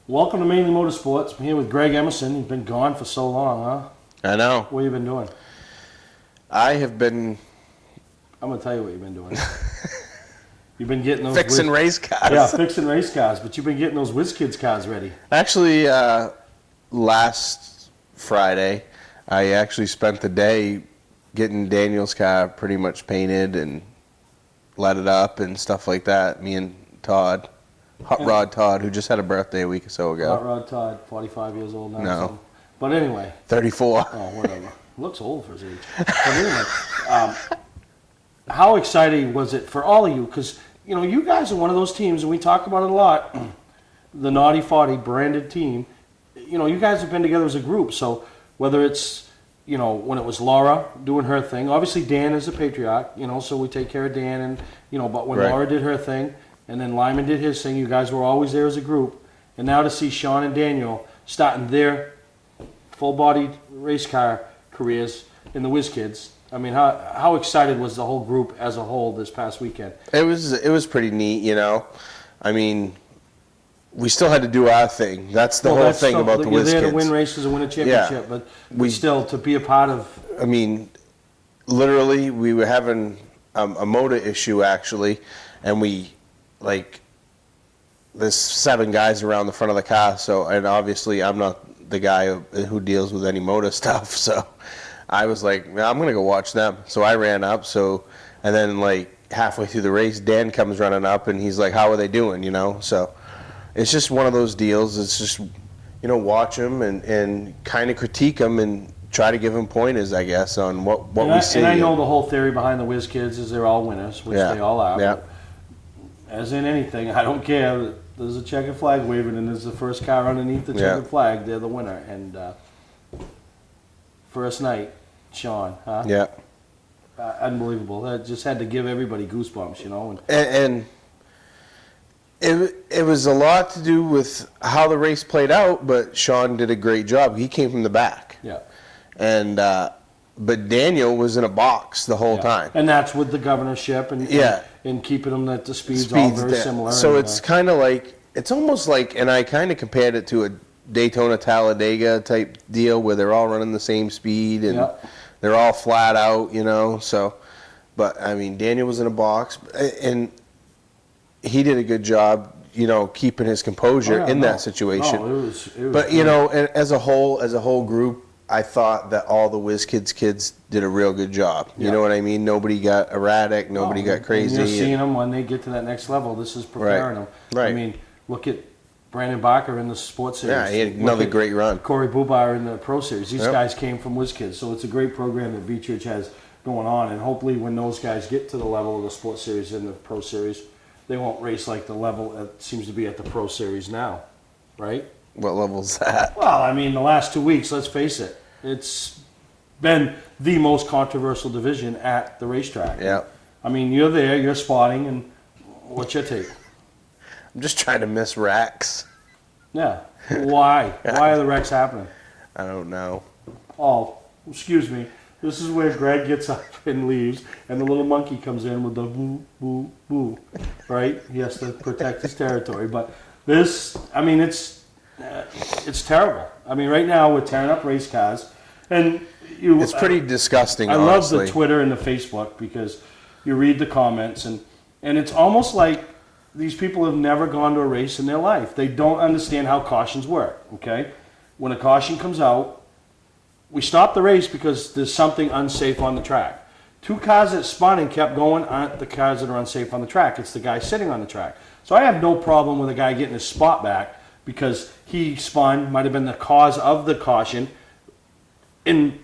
Welcome to Mainely Motorsports. I'm here with Greg Emerson. You've been gone for so long, huh? I know. What have you been doing? I have been... I'm going to tell you what you've been doing. You've been getting those... Fixing race cars. Yeah, fixing race cars, but you've been getting those WizKids cars ready. Actually, last Friday, I actually spent the day getting Daniel's car pretty much painted and let it up and stuff like that. Me and Todd. Hot Rod Todd, who just had a birthday a week or so ago. Hot Rod Todd, 45 years old now. No. So. But anyway. 34. Oh, whatever. Looks old for his age. But anyway, how exciting was it for all of you? Because, you know, you guys are one of those teams, and we talk about it a lot, the Naughty 40 branded team. You know, you guys have been together as a group. So whether it's, you know, when it was Laura doing her thing, obviously Dan is a patriarch, you know, so we take care of Dan. And you know, but when Laura did her thing, and then Lyman did his thing, you guys were always there as a group. And now to see Sean and Daniel starting their full-bodied race car careers in the WizKids, I mean, how excited was the whole group as a whole this past weekend? It was pretty neat, you know. I mean, we still had to do our thing. That's the whole thing about the WizKids. You're there to win races and win a championship, but still to be a part of... I mean, literally, we were having a motor issue, actually, and there's 7 guys around the front of the car, so, and obviously I'm not the guy who deals with any motor stuff, so I was like, I'm going to go watch them. So I ran up, and then like halfway through the race, Dan comes running up, and he's like, how are they doing, you know? So it's just one of those deals. It's just, you know, watch them and kind of critique them and try to give them pointers, I guess, on what we see. And I know the whole theory behind the WizKids is they're all winners, which they all are. Yeah. As in anything, I don't care. There's a checkered flag waving, and there's the first car underneath the checkered flag. They're the winner. And first night, Sean, huh? Yeah. Unbelievable. That just had to give everybody goosebumps, you know. And it was a lot to do with how the race played out, but Sean did a great job. He came from the back. Yeah. And but Daniel was in a box the whole time. And that's with the governorship and keeping them at the speeds all very similar. So it's kind of like, it's almost like, and I kind of compared it to a Daytona Talladega type deal where they're all running the same speed and they're all flat out, you know. So, but I mean, Daniel was in a box and he did a good job, you know, keeping his composure in that situation. No, it was but you know, as a whole group, I thought that all the WizKids kids did a real good job. You know what I mean? Nobody got erratic. Nobody got crazy. And you're seeing them when they get to that next level. This is preparing them. Right. I mean, look at Brandon Barker in the Sports Series. Yeah, he had another great run. Corey Bubar in the Pro Series. These guys came from WizKids, so it's a great program that Beechridge has going on. And hopefully when those guys get to the level of the Sports Series and the Pro Series, they won't race like the level that seems to be at the Pro Series now, right? What level's that? Well, I mean, the last 2 weeks, let's face it, it's been the most controversial division at the racetrack. Yeah. I mean, you're there, you're spotting, and what's your take? I'm just trying to miss wrecks. Yeah. Why? Why are the wrecks happening? I don't know. Oh, excuse me. This is where Greg gets up and leaves, and the little monkey comes in with the boo, boo, boo, right? He has to protect his territory. But this, I mean, it's terrible. I mean, right now we're tearing up race cars, and it's pretty disgusting. I honestly. love the Twitter and the Facebook because you read the comments, and it's almost like these people have never gone to a race in their life. They don't understand how cautions work. Okay, when a caution comes out, we stop the race because there's something unsafe on the track. 2 cars that spun and kept going aren't the cars that are unsafe on the track. It's the guy sitting on the track. So I have no problem with a guy getting his spot back because he spun, might have been the cause of the caution, to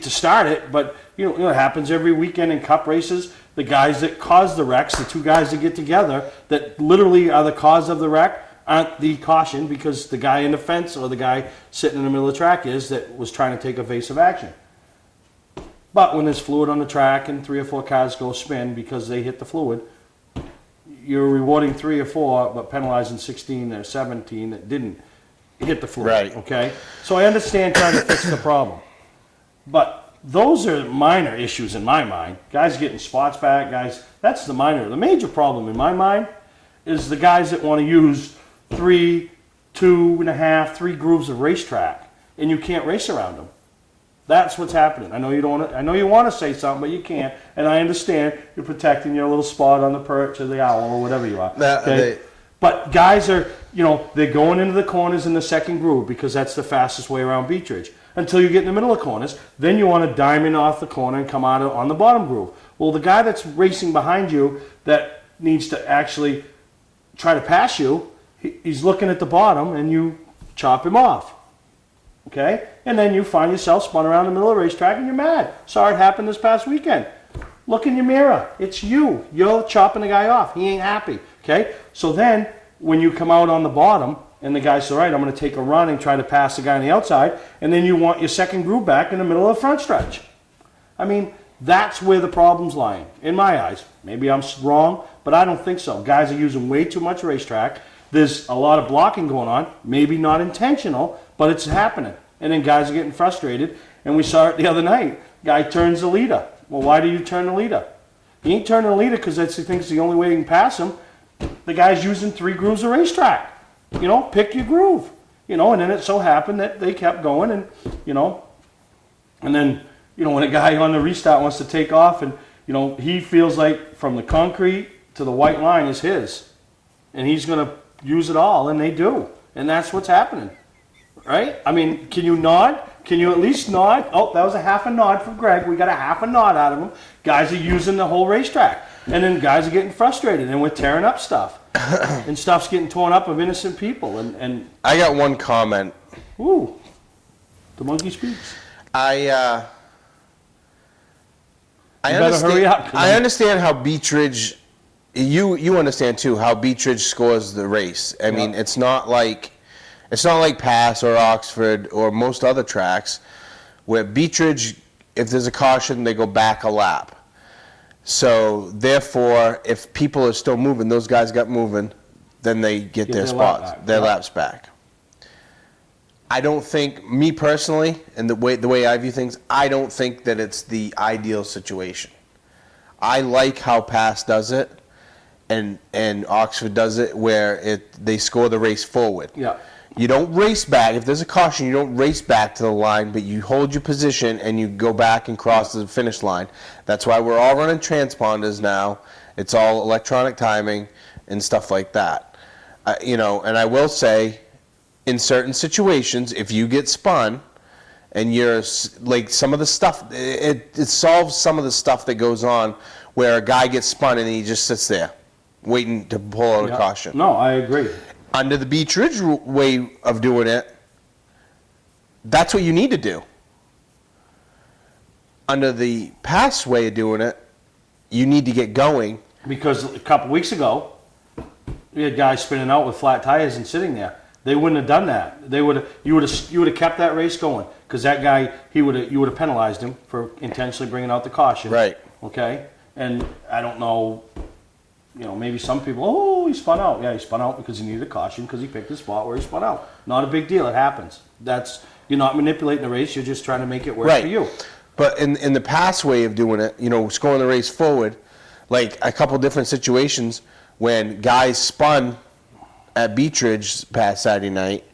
start it. But you know, it happens every weekend in Cup races. The guys that cause the wrecks, the 2 guys that get together, that literally are the cause of the wreck, aren't the caution because the guy in the fence or the guy sitting in the middle of the track that was trying to take evasive action. But when there's fluid on the track and 3 or 4 cars go spin because they hit the fluid, you're rewarding 3 or 4 but penalizing 16 or 17 that didn't hit the fluid. Right. Okay? So I understand trying to fix the problem. But those are minor issues in my mind. Guys getting spots back, that's the minor. The major problem in my mind is the guys that want to use 3 2.5, 3 grooves of racetrack, and you can't race around them. That's what's happening. I know you don't. I know you want to say something, but you can't. And I understand you're protecting your little spot on the perch or the owl or whatever you are. Okay? But guys are, they're going into the corners in the second groove because that's the fastest way around Beech Ridge. Until you get in the middle of corners, then you want to diamond off the corner and come out on the bottom groove. Well, the guy that's racing behind you that needs to actually try to pass you, he's looking at the bottom and you chop him off. Okay? And then you find yourself spun around in the middle of the racetrack and you're mad. Saw it happen this past weekend. Look in your mirror. It's you. You're chopping the guy off. He ain't happy. Okay? So then, when you come out on the bottom, and the guy says, all right, I'm going to take a run and try to pass the guy on the outside, and then you want your second groove back in the middle of the front stretch. I mean, that's where the problem's lying, in my eyes. Maybe I'm wrong, but I don't think so. Guys are using way too much racetrack. There's a lot of blocking going on, maybe not intentional, but it's happening. And then guys are getting frustrated, and we saw it the other night. Guy turns the leader. Well, why do you turn the leader? He ain't turning the leader because he thinks the only way he can pass him. The guy's using 3 grooves of racetrack. Pick your groove. And then it so happened that they kept going and then, when a guy on the restart wants to take off and, he feels like from the concrete to the white line is his. And he's going to use it all, and they do. And that's what's happening. Right? I mean, can you nod? Can you at least nod? Oh, that was a half a nod from Greg. We got a half a nod out of him. Guys are using the whole racetrack. And then guys are getting frustrated, and we're tearing up stuff. And stuff's getting torn up of innocent people. And I got one comment. Ooh, the monkey speaks. I understand, hurry up. I understand how Beech Ridge, you understand too, how Beech Ridge scores the race. I mean, it's not like Pass or Oxford or most other tracks where Beech Ridge, if there's a caution, they go back a lap. So therefore, if people are still moving, those guys got moving, then they get their spots, their laps back. I don't think, me personally, and the way I view things, I don't think that it's the ideal situation. I like how Pass does it, and Oxford does it, where they score the race forward. Yeah. You don't race back. If there's a caution, you don't race back to the line, but you hold your position and you go back and cross the finish line. That's why we're all running transponders now. It's all electronic timing and stuff like that. And I will say, in certain situations, if you get spun and you're like some of the stuff, it solves some of the stuff that goes on where a guy gets spun and he just sits there waiting to pull out a caution. No, I agree. Under the Beech Ridge way of doing it, that's what you need to do. Under the Pass way of doing it, you need to get going. Because a couple weeks ago, we had guys spinning out with flat tires and sitting there. They wouldn't have done that. You would have kept that race going because that guy you would have penalized him for intentionally bringing out the caution. Right. Okay. And I don't know. Maybe some people, he spun out. Yeah, he spun out because he needed a caution because he picked a spot where he spun out. Not a big deal. It happens. You're not manipulating the race. You're just trying to make it work for you. But in the Pass way of doing it, scoring the race forward, like a couple different situations when guys spun at Beech Ridge past Saturday night,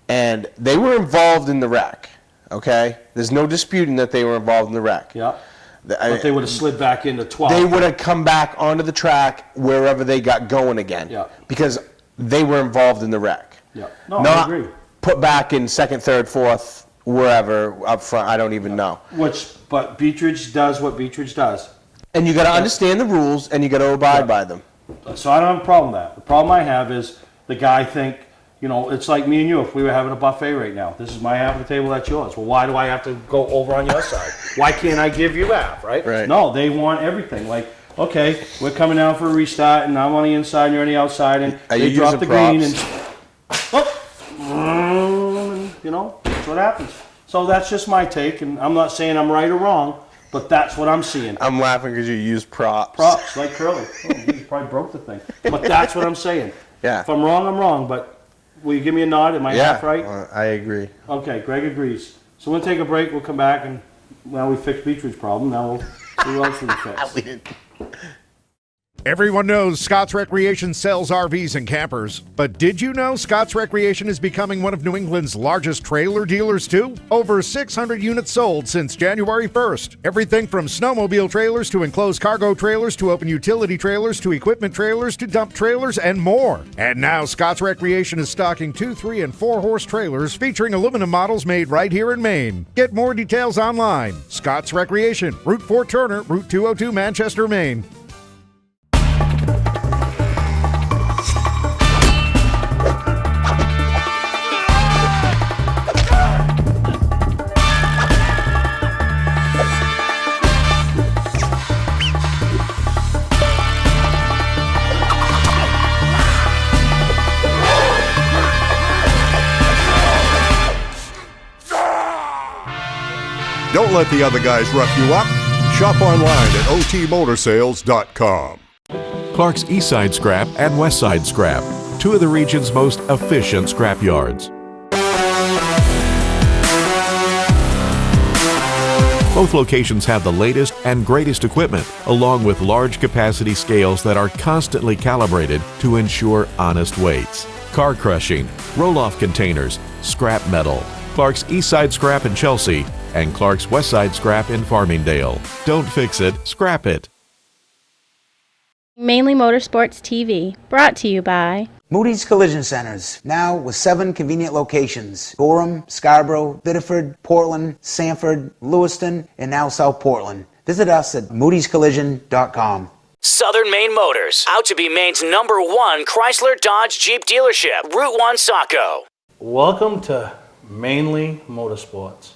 and they were involved in the wreck. Okay, there's no disputing that they were involved in the wreck. Yeah. But they would have slid back into 12. They would have come back onto the track wherever they got going again. Yeah. Because they were involved in the wreck. Yeah. No, I agree. Put back in second, third, fourth, wherever up front. I don't even know. But Beech Ridge does what Beech Ridge does. And you got to understand the rules, and you got to abide by them. So I don't have a problem with that. The problem I have is the guy it's like me and you. If we were having a buffet right now, this is my half of the table, that's yours. Well, why do I have to go over on your side? Why can't I give you half, right? Right. No, they want everything. Like, okay, we're coming down for a restart, and I'm on the inside, and you're on the outside, and they drop the green, and that's what happens. So that's just my take, and I'm not saying I'm right or wrong, but that's what I'm seeing. I'm laughing because you use props. Props, like curly. You probably broke the thing. But that's what I'm saying. Yeah. If I'm wrong, I'm wrong, but will you give me a nod? Am I half right? I agree. Okay, Greg agrees. So we'll take a break. We'll come back, and we fixed Beech Ridge problem. Now we'll see what else we can fix. Everyone knows Scott's Recreation sells RVs and campers, but did you know Scott's Recreation is becoming one of New England's largest trailer dealers too? Over 600 units sold since January 1st. Everything from snowmobile trailers to enclosed cargo trailers to open utility trailers to equipment trailers to dump trailers and more. And now Scott's Recreation is stocking 2, 3, and 4-horse trailers featuring aluminum models made right here in Maine. Get more details online. Scott's Recreation, Route 4 Turner, Route 202 Manchester, Maine. Don't let the other guys rough you up. Shop online at otmotorsales.com. Clark's Eastside Scrap and Westside Scrap, two of the region's most efficient scrap yards. Both locations have the latest and greatest equipment, along with large capacity scales that are constantly calibrated to ensure honest weights. Car crushing, roll-off containers, scrap metal. Clark's Eastside Scrap in Chelsea and Clark's Westside Scrap in Farmingdale. Don't fix it, scrap it. Mainly Motorsports TV, brought to you by Moody's Collision Centers, now with 7 convenient locations: Gorham, Scarborough, Biddeford, Portland, Sanford, Lewiston, and now South Portland. Visit us at moodyscollision.com. Southern Maine Motors, out to be Maine's #1 Chrysler Dodge Jeep dealership, Route 1 Saco. Welcome to Mainly Motorsports.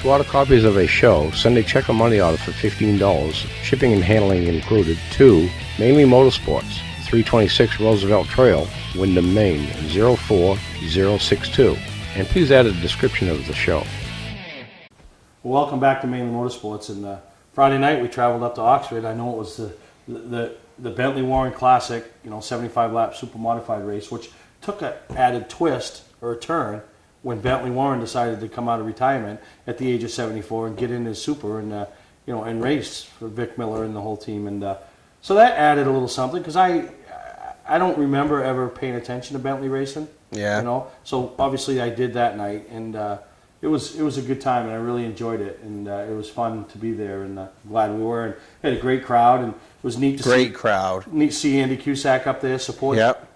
To order copies of a show, send a check or money order for $15, shipping and handling included, to Mainly Motorsports, 326 Roosevelt Trail, Windham, Maine, 04062. And please add a description of the show. Welcome back to Mainly Motorsports. And Friday night we traveled up to Oxford. I know it was the Bentley Warren Classic, 75 lap super modified race, which took an added twist or a turn when Bentley Warren decided to come out of retirement at the age of 74 and get in his super and and race for Vic Miller and the whole team. And so that added a little something, because I don't remember ever paying attention to Bentley racing. Yeah. So obviously I did that night, and it was a good time, and I really enjoyed it, and it was fun to be there, and glad we were, and had a great crowd, and it was neat to see Andy Cusack up there support. Yep.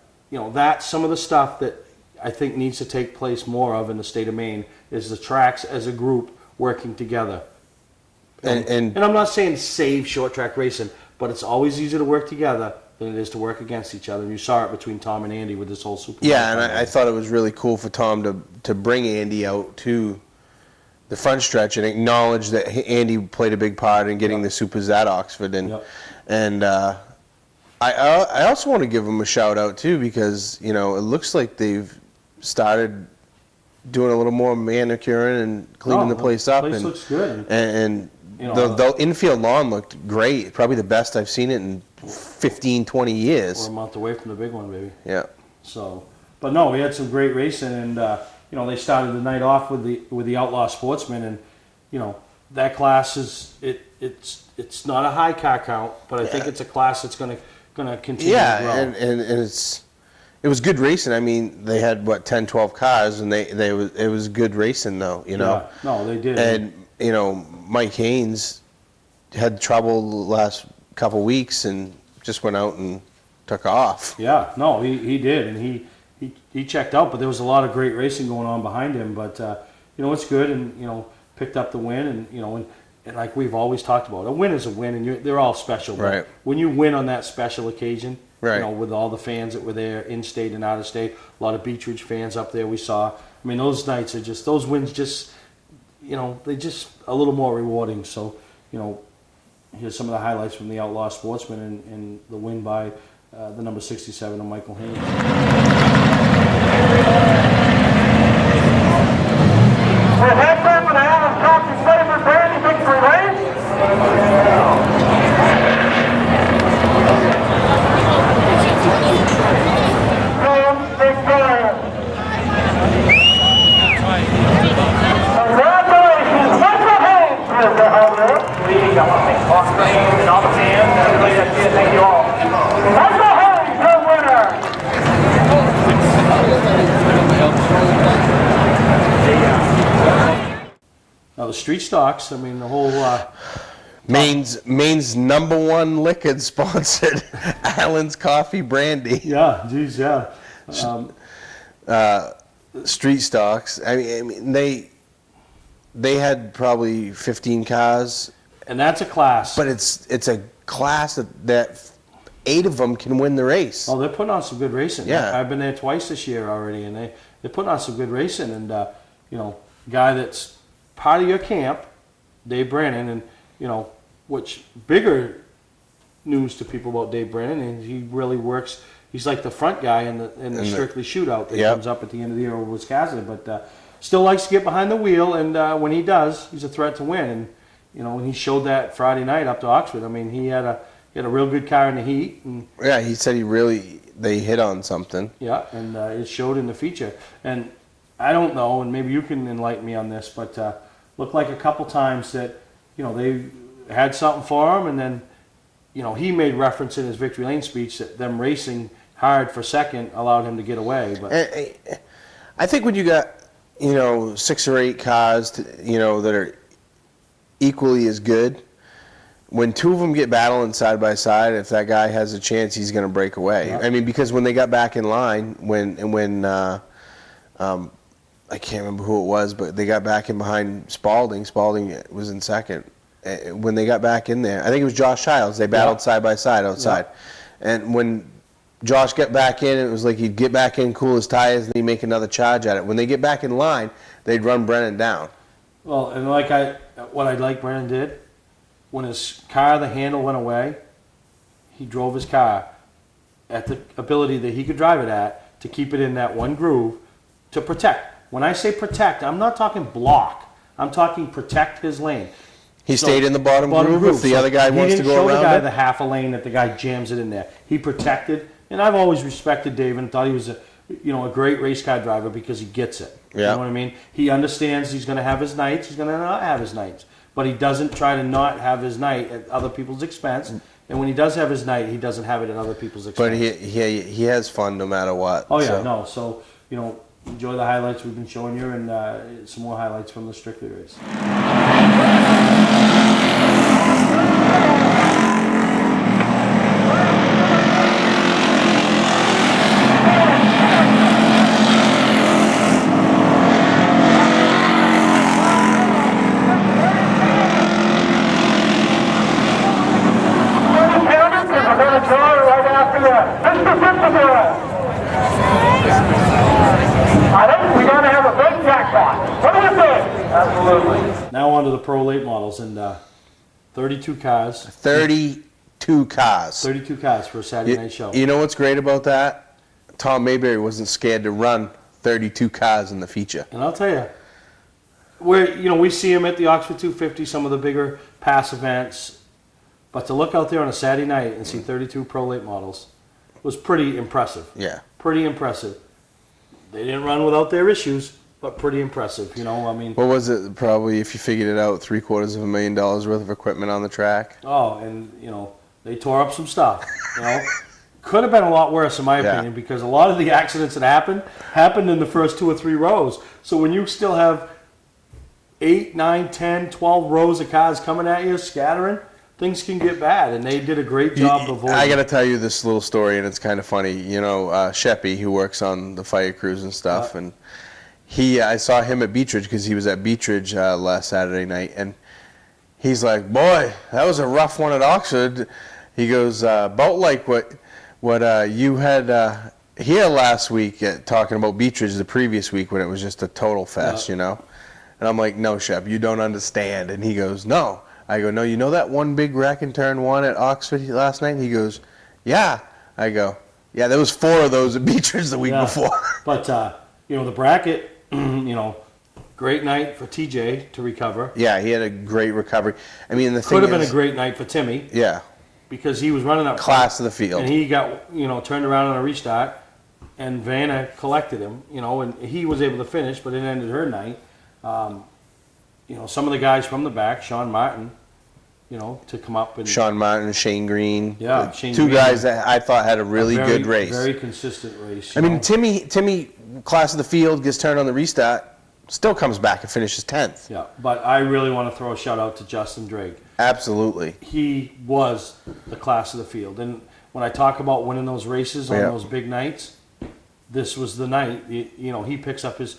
That's some of the stuff that I think needs to take place more of in the state of Maine, is the tracks as a group working together. And I'm not saying save short track racing, but it's always easier to work together than it is to work against each other. And you saw it between Tom and Andy with this whole super. Yeah, and I thought it was really cool for Tom to bring Andy out to the front stretch and acknowledge that Andy played a big part in getting the supers at Oxford. And I also want to give him a shout out too, because it looks like they've started doing a little more manicuring and cleaning the place up. The place looks good. And the infield lawn looked great. Probably the best I've seen it in 15, 20 years. We're a month away from the big one, baby. Yeah. So, but no, we had some great racing, and they started the night off with the Outlaw Sportsman, and that class it's not a high car count, but I think it's a class that's going to continue to grow. and it was good racing. I mean, they had 10, 12 cars, and it was good racing though. Yeah, no, they did. And Mike Haynes had trouble the last couple weeks and just went out and took off. Yeah, no, he did, and he checked out, but there was a lot of great racing going on behind him. But it's good, and picked up the win, and and like we've always talked about, a win is a win, and they're all special. Right. But when you win on that special occasion, right, with all the fans that were there, in state and out of state, a lot of Beech Ridge fans up there we saw. I mean, those nights are just, those wins just, they just a little more rewarding. So, here's some of the highlights from the Outlaw Sportsman and the win by the number 67 of Michael Haynes. We're heading for the Allen County Saber Brandy Victory Race. From Victoria. Congratulations, Michael Haynes is the owner. Leading up, I think, Austin and all the fans, everybody that's here, thank you all. the street stocks. I mean, the whole. Maine's #1 liquor sponsored Allen's Coffee Brandy. Yeah, geez, yeah. Street stocks. I mean, they had probably 15 cars, and that's a class. but it's a class that 8 of them can win the race. Oh, they're putting on some good racing. Yeah. I've been there twice this year already, and they're putting on some good racing. And guy that's part of your camp, Dave Brannon, and which bigger news to people about Dave Brannon, and he really works. He's like the front guy in the Strictly Shootout that comes up at the end of the year over Wisconsin, but still likes to get behind the wheel, and when he does, he's a threat to win. And he showed that Friday night up to Oxford. I mean, he had a real good car in the heat. And, yeah, he said they hit on something. Yeah, and it showed in the feature. And I don't know, and maybe you can enlighten me on this, but looked like a couple times that they had something for him, and then he made reference in his Victory Lane speech that them racing hard for second allowed him to get away. But I think when you got 6 or 8 cars that are equally as good, when 2 of them get battling side by side, if that guy has a chance, he's going to break away. Yeah. I mean, because when they got back in line, when I can't remember who it was, but they got back in behind Spalding. Spalding was in second. When they got back in there, I think it was Josh Childs. They battled side by side outside. Yeah. And when Josh got back in, it was like he'd get back in, cool his tires, and he'd make another charge at it. When they get back in line, they'd run Brennan down. Well, and what I like Brennan did, when his car, the handle went away, he drove his car at the ability that he could drive it at to keep it in that one groove to protect. When I say protect, I'm not talking block. I'm talking protect his lane. He stayed in the bottom groove if the other guy wants to go around it? He didn't show the guy the half a lane that the guy jams it in there. He protected, and I've always respected Dave and thought he was a great race car driver because he gets it. Yeah. You know what I mean? He understands he's going to have his nights, he's going to not have his nights. But he doesn't try to not have his night at other people's expense. And when he does have his night, he doesn't have it at other people's expense. But he has fun no matter what. Oh, yeah, So, enjoy the highlights we've been showing you, and some more highlights from the Strictly race. Now on to the Pro Late models, and 32 cars. 32 cars. 32 cars for a Saturday night show. You know what's great about that? Tom Mayberry wasn't scared to run 32 cars in the feature. And I'll tell you, we see him at the Oxford 250, some of the bigger pass events, but to look out there on a Saturday night and see 32 Pro Late models was pretty impressive. Yeah. Pretty impressive. They didn't run without their issues, but pretty impressive, I mean. What was it? Probably, if you figured it out, $750,000 worth of equipment on the track. Oh, and they tore up some stuff. Could have been a lot worse, in my opinion, because a lot of the accidents that happened in the first 2 or 3 rows. So when you still have 8, 9, 10, 12 rows of cars coming at you, scattering, things can get bad, and they did a great job of avoiding. I got to tell you this little story, and it's kind of funny. Sheppy, who works on the fire crews and stuff, and I saw him at Beechridge because he was at Beechridge last Saturday night, and he's like, "Boy, that was a rough one at Oxford." He goes, "About like what you had here last week, talking about Beechridge the previous week when it was just a total fest, And I'm like, "No, Shep, you don't understand." And he goes, "No." I go, "No, you know that one big wreck and turn one at Oxford last night?" He goes, "Yeah." I go, "Yeah, there was 4 of those at Beechridge the week before." But the bracket, great night for TJ to recover. Yeah, he had a great recovery. I mean, the thing could have been a great night for Timmy. Yeah. Because he was running up class of the field, and he got turned around on a restart, and Vanna collected him. And he was able to finish, but it ended her night. Some of the guys from the back, Sean Martin, to come up and Sean Martin, Shane Green, Shane 2 Green, guys that I thought had a really good race, very consistent race. I mean, Timmy, class of the field gets turned on the restart. still comes back and finishes 10th. Yeah, but I really want to throw a shout out to Justin Drake. Absolutely. He was the class of the field. And when I talk about winning those races on those big nights, this was the night. You know, he picks up his,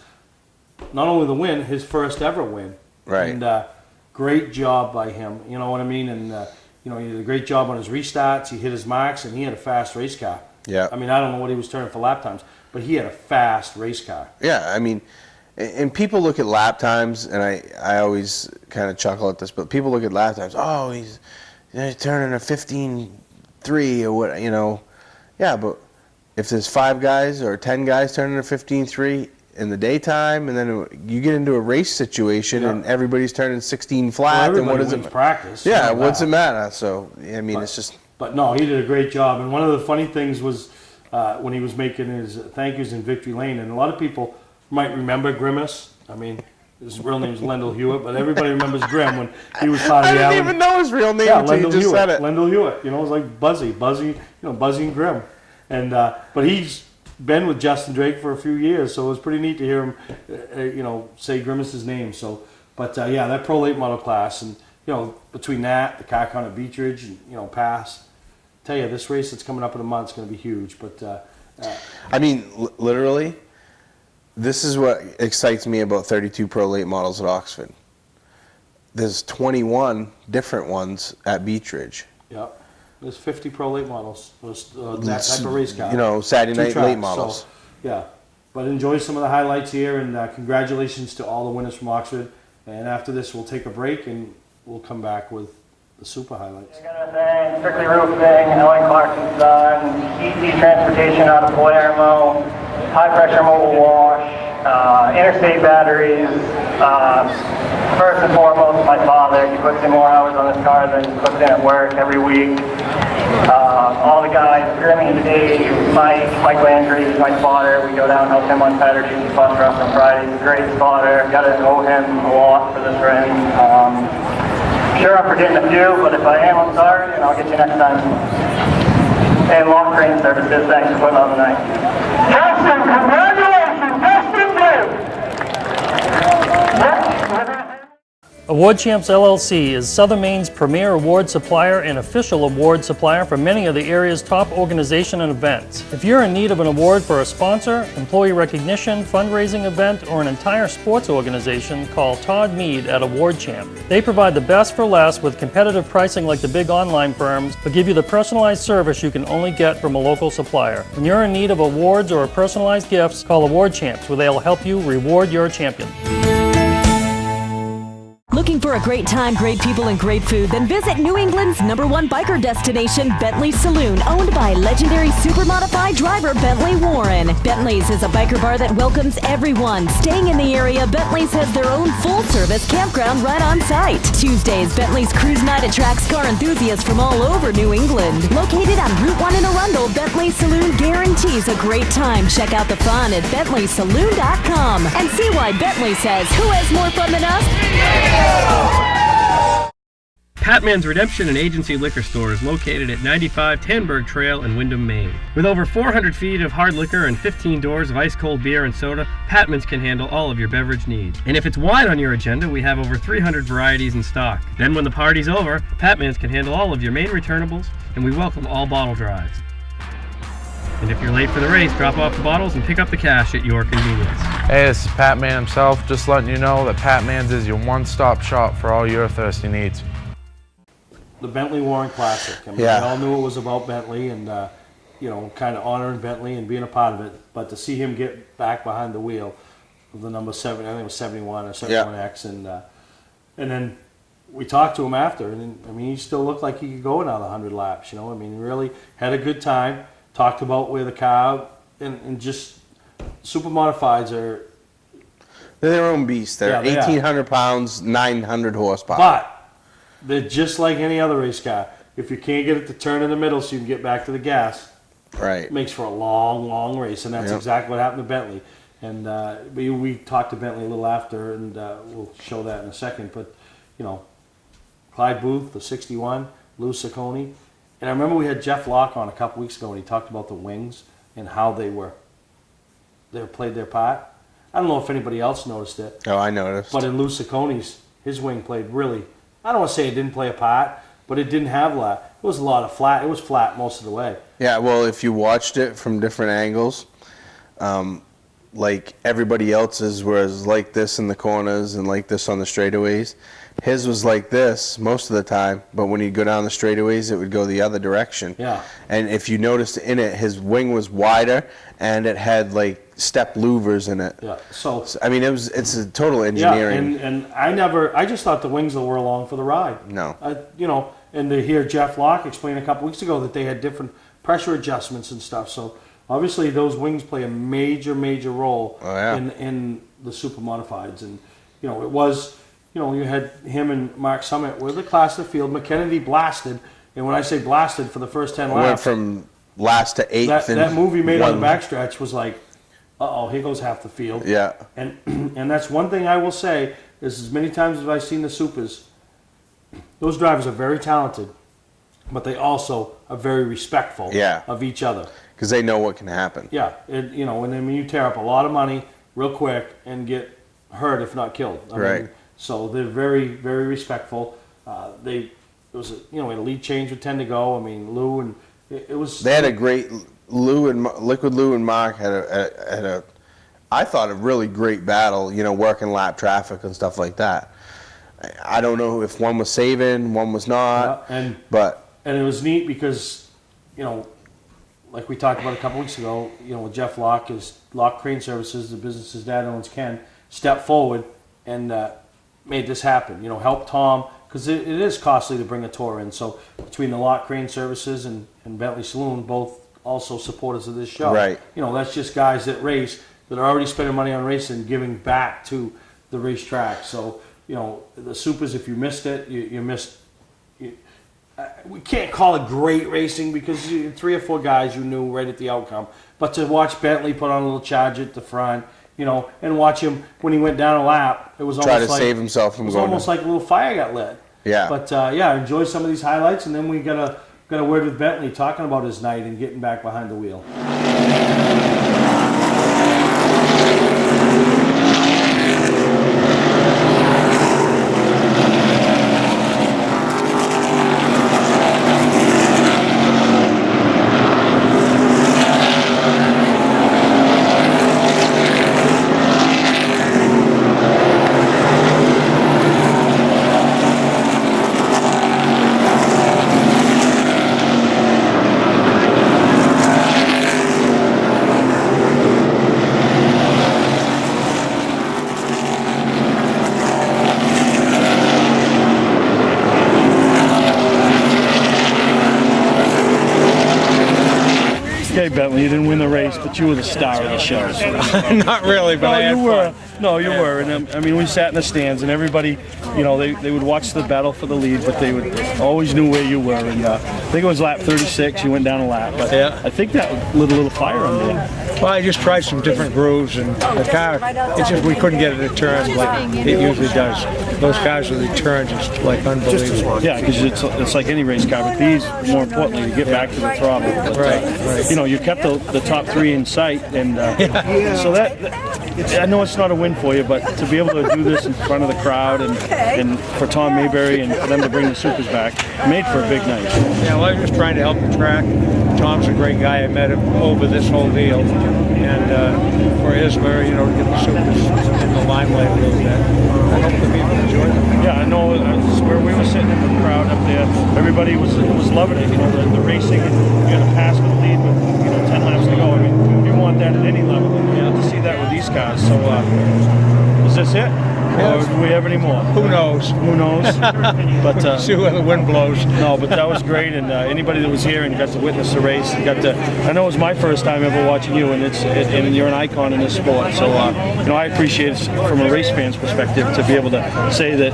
not only the win, his first ever win. Right. And great job by him. You know what I mean? And, you know, he did a great job on his restarts. He hit his marks, and he had a fast race car. Yeah. I mean, I don't know what he was turning for lap times, but he had a fast race car. Yeah, I mean, and people look at lap times, and I always kind of chuckle at this, but people look at lap times, oh, he's turning a 15.3 or what, you know. Yeah, but if there's 5 guys or 10 guys turning a 15.3 in the daytime, and then you get into a race situation and everybody's turning 16 flat, Well, then what does it matter? Practice. Yeah, what's it matter? So, I mean, it's just... But no, he did a great job. And one of the funny things was when he was making his thank yous in Victory Lane, and a lot of people might remember Grimace. I mean, his real name is Lendl Hewitt, but everybody remembers Grim when he was part of the I didn't even know his real name until you just said it. Lendl Hewitt. You know, it was like Buzzy, you know, Buzzy and Grim. And but he's been with Justin Drake for a few years, so it was pretty neat to hear him, you know, say Grimace's name. So, but yeah, that Pro Late Model class, and you know, between that, the car count at Beach Ridge, and you know, Pass. Tell you, this race that's coming up in a month is going to be huge. But I mean, literally, this is what excites me about 32 Pro Late models at Oxford. There's 21 different ones at Beach Ridge. Yeah, there's 50 Pro Late models. That type of race car. You know, Saturday night tracks, late models. So, yeah, but enjoy some of the highlights here, and congratulations to all the winners from Oxford. And after this, we'll take a break, and we'll come back with the super highlights. Strictly Roofing, Ellen Clarkson's son, Easy Transportation out of Palermo, High Pressure Mobile Wash, Interstate Batteries. First and foremost, my father. He puts in more hours on his car than he puts in at work every week. All the guys, Grimmy, Dave, Mike Landry, my spotter. We go down, help him on Saturdays, he spots for us on Fridays. Great spotter. Got to owe him a lot for this race. Sure, I'm forgetting a few, but if I am, I'm sorry, and I'll get you next time. And Lock Crane Services, thanks for putting on the night. Justin, congratulations, Justin Blue! Award Champs LLC is Southern Maine's premier award supplier and official award supplier for many of the area's top organizations and events. If you're in need of an award for a sponsor, employee recognition, fundraising event, or an entire sports organization, call Todd Mead at Award Champ. They provide the best for less with competitive pricing like the big online firms, but give you the personalized service you can only get from a local supplier. When you're in need of awards or personalized gifts, call Award Champs, where they'll help you reward your champion. Looking for a great time, great people, and great food? Then visit New England's #1 biker destination, Bentley's Saloon, owned by legendary super-modified driver Bentley Warren. Bentley's is a biker bar that welcomes everyone. Staying in the area, Bentley's has their own full-service campground right on site. Tuesdays, Bentley's Cruise Night attracts car enthusiasts from all over New England. Located on Route 1 in Arundel, Bentley Saloon guarantees a great time. Check out the fun at BentleySaloon.com and see why Bentley says, who has more fun than us? Patman's Redemption and Agency Liquor Store is located at 95 Tanberg Trail in Windham, Maine. With over 400 feet of hard liquor and 15 doors of ice-cold beer and soda, Patman's can handle all of your beverage needs. And if it's wine on your agenda, we have over 300 varieties in stock. Then when the party's over, Patman's can handle all of your main returnables, and we welcome all bottle drives. And if you're late for the race, drop off the bottles and pick up the cash at your convenience. Hey, this is Pat Man himself, just letting you know that Pat Man's is your one-stop shop for all your thirsty needs. The Bentley Warren Classic. I mean, we all knew it was about Bentley and, you know, kind of honoring Bentley and being a part of it. But to see him get back behind the wheel of the number 7, I think it was 71 or 71X, and then we talked to him after, and I mean, he still looked like he could go another 100 laps, you know. I mean, he really had a good time. Talked about where the car and just super modifieds are. They're their own beast. They're 1,800 pounds, 900 horsepower. But they're just like any other race car. If you can't get it to turn in the middle so you can get back to the gas, it makes for a long, long race. And that's exactly what happened to Bentley. And we talked to Bentley a little after, and we'll show that in a second. But, you know, Clyde Booth, the 61, Lou Ciccone. And I remember we had Jeff Locke on a couple weeks ago, and he talked about the wings and how they played their part. I don't know if anybody else noticed it. Oh, I noticed. But in Lou Cicconi's, his wing played really, I don't want to say it didn't play a part, but it didn't have that. It was a lot of flat. It was flat most of the way. Yeah, well, if you watched it from different angles, like everybody else's was like this in the corners and like this on the straightaways. His was like this most of the time, but when he'd go down the straightaways, it would go the other direction. Yeah. And if you noticed in it, his wing was wider and it had like step louvers in it. Yeah. So I mean, it's a total engineering. Yeah, and I just thought the wings were along for the ride. No. You know, and to hear Jeff Locke explain a couple weeks ago that they had different pressure adjustments and stuff. So obviously those wings play a major role in the super modifieds. And you know, it was, you know, you had him and Mark Summit with the class of the field. McKennedy blasted, and when I say blasted, for the first 10 laps, went from last to eighth. That move he made on the backstretch was like, uh-oh, here goes half the field. Yeah. And that's one thing I will say, is as many times as I've seen the supers, those drivers are very talented, but they also are very respectful of each other. Because they know what can happen. Yeah. You know, and then you tear up a lot of money real quick and get hurt, if not killed. I mean, so they're very respectful. It was we had a lead change with 10 to go. I mean, Lou and it was. They had a great Liquid Lou and Mark had a I thought a really great battle. You know, working lap traffic and stuff like that. I don't know if one was saving, one was not. And it was neat because, you know, like we talked about a couple weeks ago, you know, with Jeff Locke, is Locke Crane Services, the business his dad owns, Ken, stepped forward and made this happen. You know, helped Tom, because it is costly to bring a tour in. So between the Locke Crane Services and Bentley Saloon, both also supporters of this show. Right. You know, that's just guys that race, that are already spending money on racing, giving back to the racetrack. So, you know, the supers, if you missed it, you missed. We can't call it great racing because 3 or 4 guys you knew right at the outcome. But to watch Bentley put on a little charge at the front, you know, and watch him when he went down a lap, it was almost like save himself from going. It was almost like a little fire got lit. Yeah. But enjoy some of these highlights, and then we got a word with Bentley talking about his night and getting back behind the wheel. Okay, Bentley, you didn't win the race, but you were the star of the show. So. Not really, but I had fun. No, you were. And I mean, we sat in the stands, and everybody, you know, they would watch the battle for the lead, but they would always knew where you were. And I think it was lap 36. You went down a lap, but I think that lit a little fire under you. Well, I just tried some different grooves, and the car, it's just we couldn't get it to turn like it usually does. Those cars with the turns, it's like unbelievable. Yeah, because it's like any race car, but these, more importantly, to get back to the throttle. But, right. You know, you kept the top 3 in sight, and so that I know it's not a win for you, but to be able to do this in front of the crowd and for Tom Mayberry and for them to bring the supers back, made for a big night. Yeah, well, I was just trying to help the track. Tom's a great guy. I met him over this whole deal, and for Ismar, you know, to get the supers in the limelight a little bit. I hope the people enjoyed it. Yeah, I know. Where we were sitting in the crowd up there, everybody was loving it. You know, the racing, and you had a pass for the lead with 10 laps to go. I mean, you want that at any level, and you have to see that with these cars. So, is this it? Or do we have any more? Who knows? Who knows? But see where the wind blows. No, but that was great, and anybody that was here and got to witness the race, and got to. I know it was my first time ever watching you, and and you're an icon in this sport. So you know, I appreciate it from a race fan's perspective to be able to say that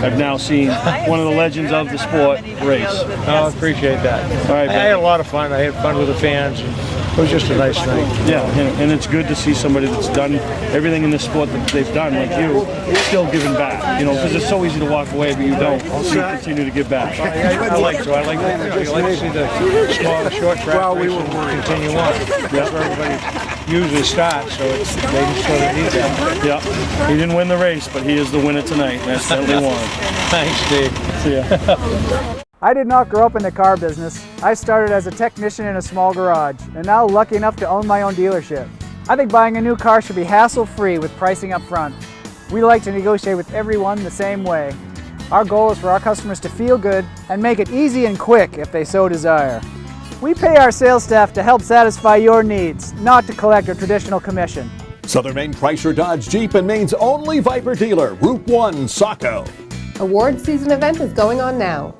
I've now seen one of the legends of the sport race. I appreciate that. All right, I had a lot of fun. I had fun with the fans. It was just a nice night. Yeah, and it's good to see somebody that's done everything in this sport that they've done, like you, still giving back. You know, because it's so easy to walk away, but you don't. You continue to give back. I like to. I like to see the small, short track races continue on. Yeah. usually start, so it's making sure that he's there. Yeah, he didn't win the race, but he is the winner tonight. That's certainly won. Thanks, Steve. See ya. I did not grow up in the car business. I started as a technician in a small garage, and now lucky enough to own my own dealership. I think buying a new car should be hassle-free with pricing up front. We like to negotiate with everyone the same way. Our goal is for our customers to feel good and make it easy and quick if they so desire. We pay our sales staff to help satisfy your needs, not to collect a traditional commission. Southern Maine Chrysler Dodge Jeep and Maine's only Viper dealer, Route 1, Saco. Award season event is going on now.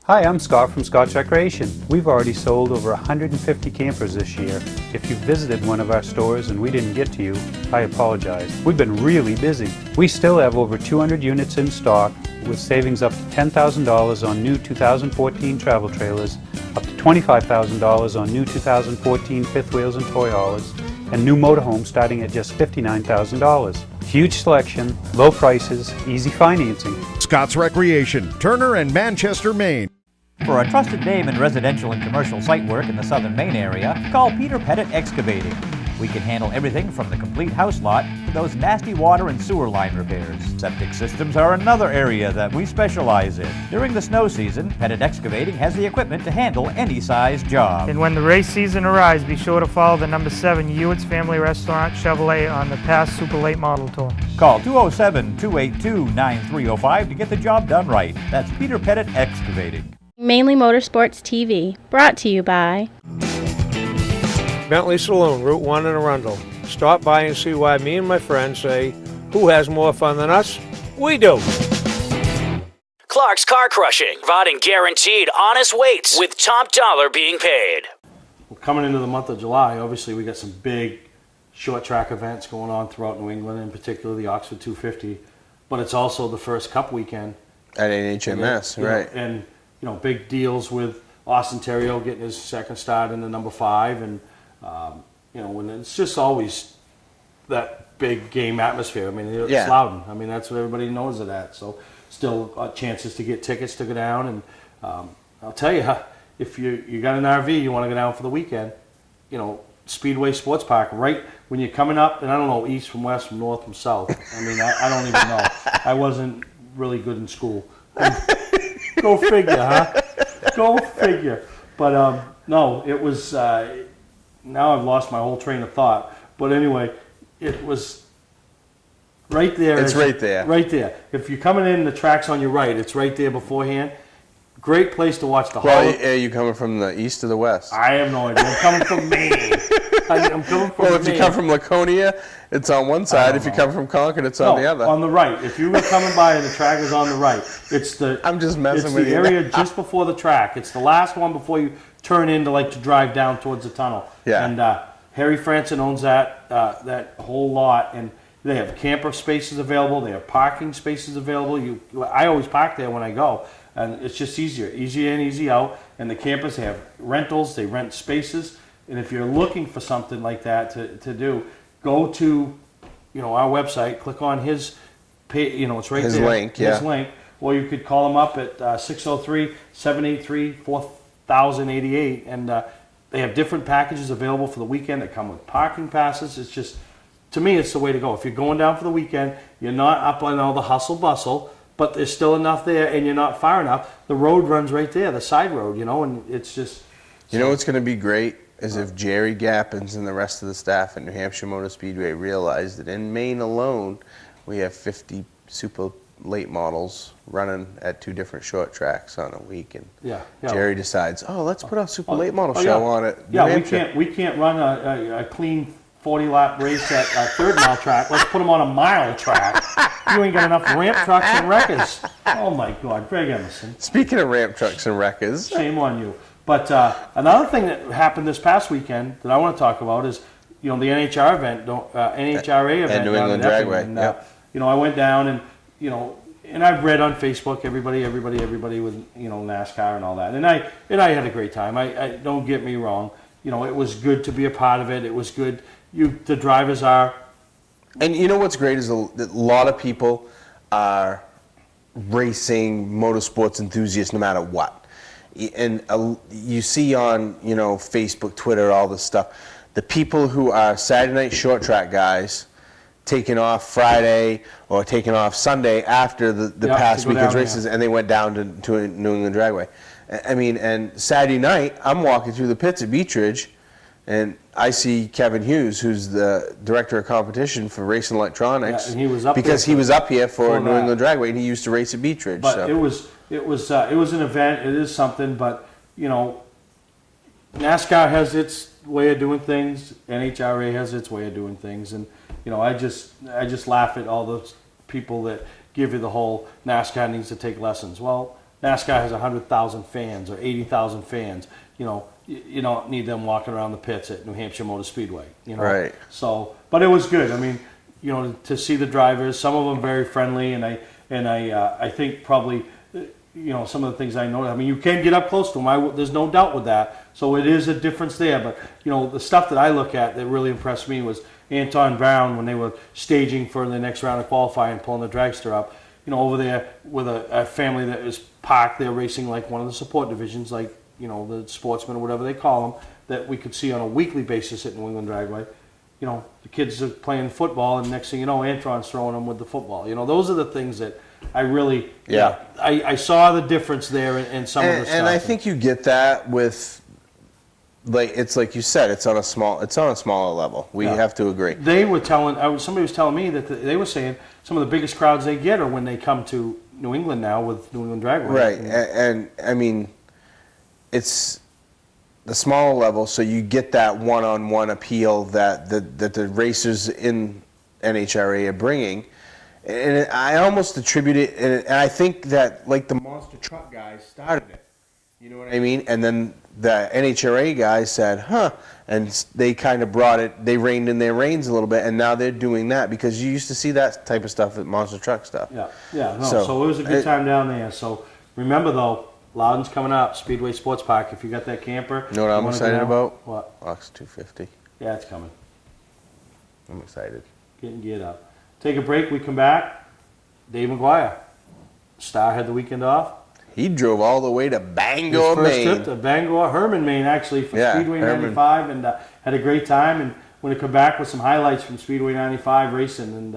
Hi, I'm Scott from Scott's Recreation. We've already sold over 150 campers this year. If you visited one of our stores and we didn't get to you, I apologize. We've been really busy. We still have over 200 units in stock with savings up to $10,000 on new 2014 travel trailers, up to $25,000 on new 2014 fifth wheels and toy haulers, and new motorhomes starting at just $59,000. Huge selection, low prices, easy financing. Scott's Recreation, Turner and Manchester, Maine. For a trusted name in residential and commercial site work in the Southern Maine area, call Peter Pettit Excavating. We can handle everything from the complete house lot to those nasty water and sewer line repairs. Septic systems are another area that we specialize in. During the snow season, Pettit Excavating has the equipment to handle any size job. And when the race season arrives, be sure to follow the number 7 Hewitt's Family Restaurant Chevrolet on the past Super Late Model Tour. Call 207-282-9305 to get the job done right. That's Peter Pettit Excavating. Mainly Motorsports TV, brought to you by Bentley Saloon, Route 1 in Arundel. Stop by and see why me and my friends say, who has more fun than us? We do. Clark's Car Crushing, providing guaranteed honest weights with top dollar being paid. Well, coming into the month of July, obviously we got some big short track events going on throughout New England, in particular the Oxford 250, but it's also the first Cup weekend. At NHMS, right. And big deals with Austin Terrio getting his second start in the number 5, and when it's just always that big game atmosphere. I mean, it's Loudon. I mean, that's what everybody knows it at. So still chances to get tickets to go down, and I'll tell you, if you got an RV, you want to go down for the weekend, Speedway Sports Park, right when you're coming up, and I don't know east from west, from north from south. I mean, I don't even know. I wasn't really good in school. Go figure, huh? Go figure. But no, it was. Now I've lost my whole train of thought. But anyway, it was right there. It's right there. Right there. If you're coming in, the track's on your right. It's right there beforehand. Great place to watch the Well, are you coming from the east or the west? I have no idea. I'm coming from Maine. I'm coming from Well, if Maine. you come from Laconia, it's on one side. If you come from Concord, it's on the other. On the right. If you were coming by and the track is on the right, it's the. I'm just messing with you. It's the area just before the track. It's the last one before you turn in to drive down towards the tunnel. Yeah. And Harry Franson owns that whole lot, and they have camper spaces available. They have parking spaces available. I always park there when I go. And it's just easier in, easy out. And the campers have rentals, they rent spaces. And if you're looking for something like that to do, go to our website, click on his page, it's right there. His link, yeah. His link. Or you could call him up at 603-783-4088. And they have different packages available for the weekend that come with parking passes. It's just, to me, it's the way to go. If you're going down for the weekend, you're not up on all the hustle bustle, but there's still enough there, and you're not far enough. The road runs right there, the side road, and it's just. You know what's going to be great is if Jerry Gappins and the rest of the staff at New Hampshire Motor Speedway realize that in Maine alone, we have 50 super late models running at 2 different short tracks on a week, and Jerry decides, let's put a super late model show on it. We can't run a clean 40-lap race at a 3rd-mile track. Let's put them on a mile track. You ain't got enough ramp trucks and wreckers. Oh, my God. Greg Emerson. Speaking of ramp trucks and wreckers. Shame on you. But another thing that happened this past weekend that I want to talk about is, the NHR event, NHRA event. And New England Dragway. And, I went down and, and I've read on Facebook, everybody with, NASCAR and all that. And I had a great time. I don't get me wrong. It was good to be a part of it. It was good. The drivers are. And you know what's great is a lot of people are racing motorsports enthusiasts no matter what. And you see on, Facebook, Twitter, all this stuff. the people who are Saturday night short track guys taking off Friday or taking off Sunday after the past weekend's races, and they went down to a New England Dragway. I mean, and Saturday night, I'm walking through the pits at Beech Ridge, and I see Kevin Hughes, who's the director of competition for Racing Electronics, and he was up because there he was up here for New that. England Dragway, and he used to race at Beech Ridge. But so. it was an event. It is something, but you know, NASCAR has its way of doing things. NHRA has its way of doing things, and you know, I just laugh at all those people that give you the whole NASCAR needs to take lessons. Well, NASCAR has 100,000 fans or 80,000 fans. You know, you don't need them walking around the pits at New Hampshire Motor Speedway. You know, right? So, but it was good. I mean, you know, to see the drivers, some of them very friendly, and I think probably, you know, some of the things I know. I mean, you can get up close to them. There's no doubt with that. So it is a difference there. But you know, the stuff that I look at that really impressed me was Anton Brown when they were staging for the next round of qualifying, pulling the dragster up. You know, over there with a family that is parked there racing like one of the support divisions, like, you know, the sportsmen or whatever they call them, that we could see on a weekly basis at New England Dragway. You know, the kids are playing football, and next thing you know, Anton's throwing them with the football. You know, those are the things that I really, I saw the difference there in some of the stuff. And I think you get that with, like, it's like you said, it's on a smaller level. We have to agree. They were telling, somebody was telling me that they were saying some of the biggest crowds they get are when they come to New England now with New England Dragway. Right, and I mean, it's the smaller level, so you get that one-on-one appeal that the racers in NHRA are bringing. And I almost attribute it, and I think that, like, the monster truck guys started it. You know what I mean? And then the NHRA guys said, huh, and they kind of brought it, they reined in their reins a little bit, and now they're doing that, because you used to see that type of stuff at monster truck stuff. Yeah, so it was a good time down there. So remember, though, Loudon's coming up, Speedway Sports Park. If you got that camper. You know what I'm excited about? What? Ox 250. Yeah, it's coming. I'm excited. Getting geared up. Take a break, we come back. Dave McGuire. Star had the weekend off. He drove all the way to Bangor, His first Maine. trip to Bangor, Herman, Maine, actually, for Speedway Herman. 95, and had a great time. And we're going to come back with some highlights from Speedway 95 racing. And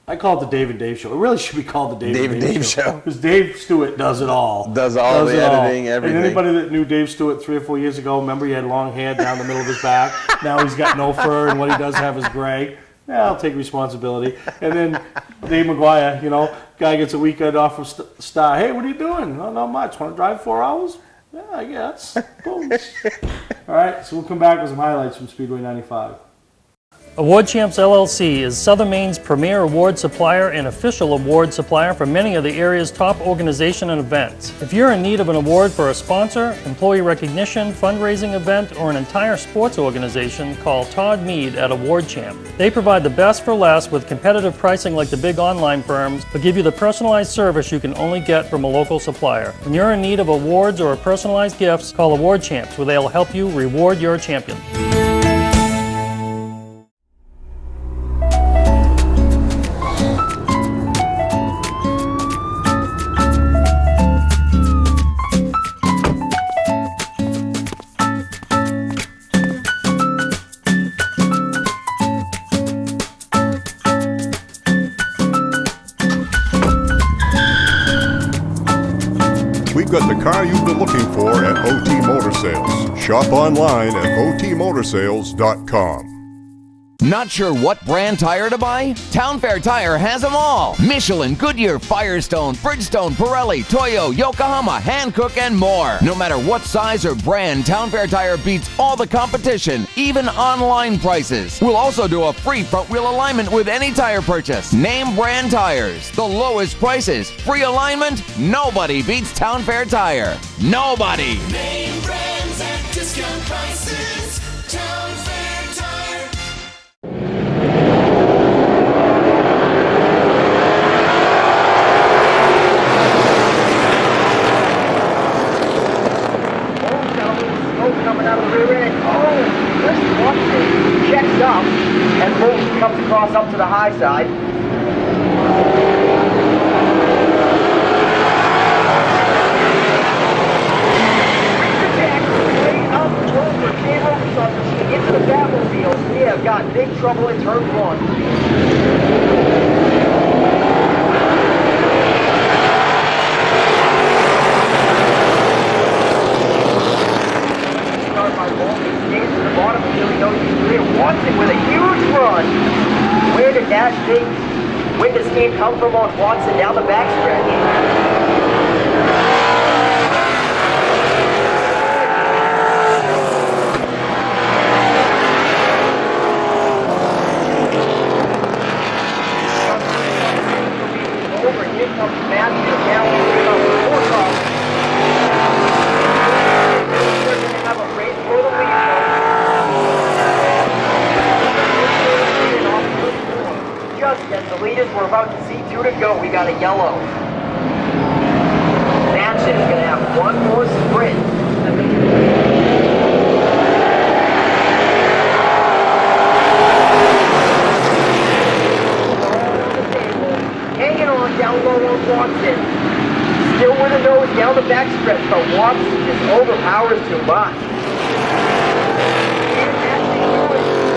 I call it the Dave and Dave Show. It really should be called the Dave and Dave Show. Because Dave Stewart does it all. Does all the editing, everything. And anybody that knew Dave Stewart 3 or 4 years ago, remember he had long hair down the middle of his back. Now he's got no fur, and what he does have is gray. Yeah, I'll take responsibility. And then Dave McGuire, you know, guy gets a weekend off from Star. Hey, what are you doing? Oh, not much. Want to drive 4 hours? Yeah, I guess. Boom. All right, so we'll come back with some highlights from Speedway 95. Award Champs LLC is Southern Maine's premier award supplier and official award supplier for many of the area's top organization and events. If you're in need of an award for a sponsor, employee recognition, fundraising event, or an entire sports organization, call Todd Mead at Award Champ. They provide the best for less with competitive pricing like the big online firms, but give you the personalized service you can only get from a local supplier. When you're in need of awards or personalized gifts, call Award Champs, where they'll help you reward your champion. We've got the car you've been looking for at OT Motor Sales. Shop online at otmotorsales.com. Not sure what brand tire to buy? Town Fair Tire has them all. Michelin, Goodyear, Firestone, Bridgestone, Pirelli, Toyo, Yokohama, Hankook, and more. No matter what size or brand, Town Fair Tire beats all the competition, even online prices. We'll also do a free front wheel alignment with any tire purchase. Name brand tires, the lowest prices, free alignment. Nobody beats Town Fair Tire. Nobody. Name brands at discount prices. Town Fair Tire. Coming out of the rear end. Oh, this one checks up and moves, comes across up to the high side. Way up 12 for cable submachine into the Batmobile. We have got big trouble in turn 1. Start by Bolton, skates to the bottom of Billy Nose's clear. Watson with a huge run. Where did that big wind escape come from on Watson down the backstretch? Over, here comes Matthews down the four car. They're going to have a race for the lead. Just as the leaders were about to see 2 to go, we got a yellow. Matson is going to have one more sprint. Hanging on down low on Watson. Still with a nose down the backstretch, but Watson just overpowers too much.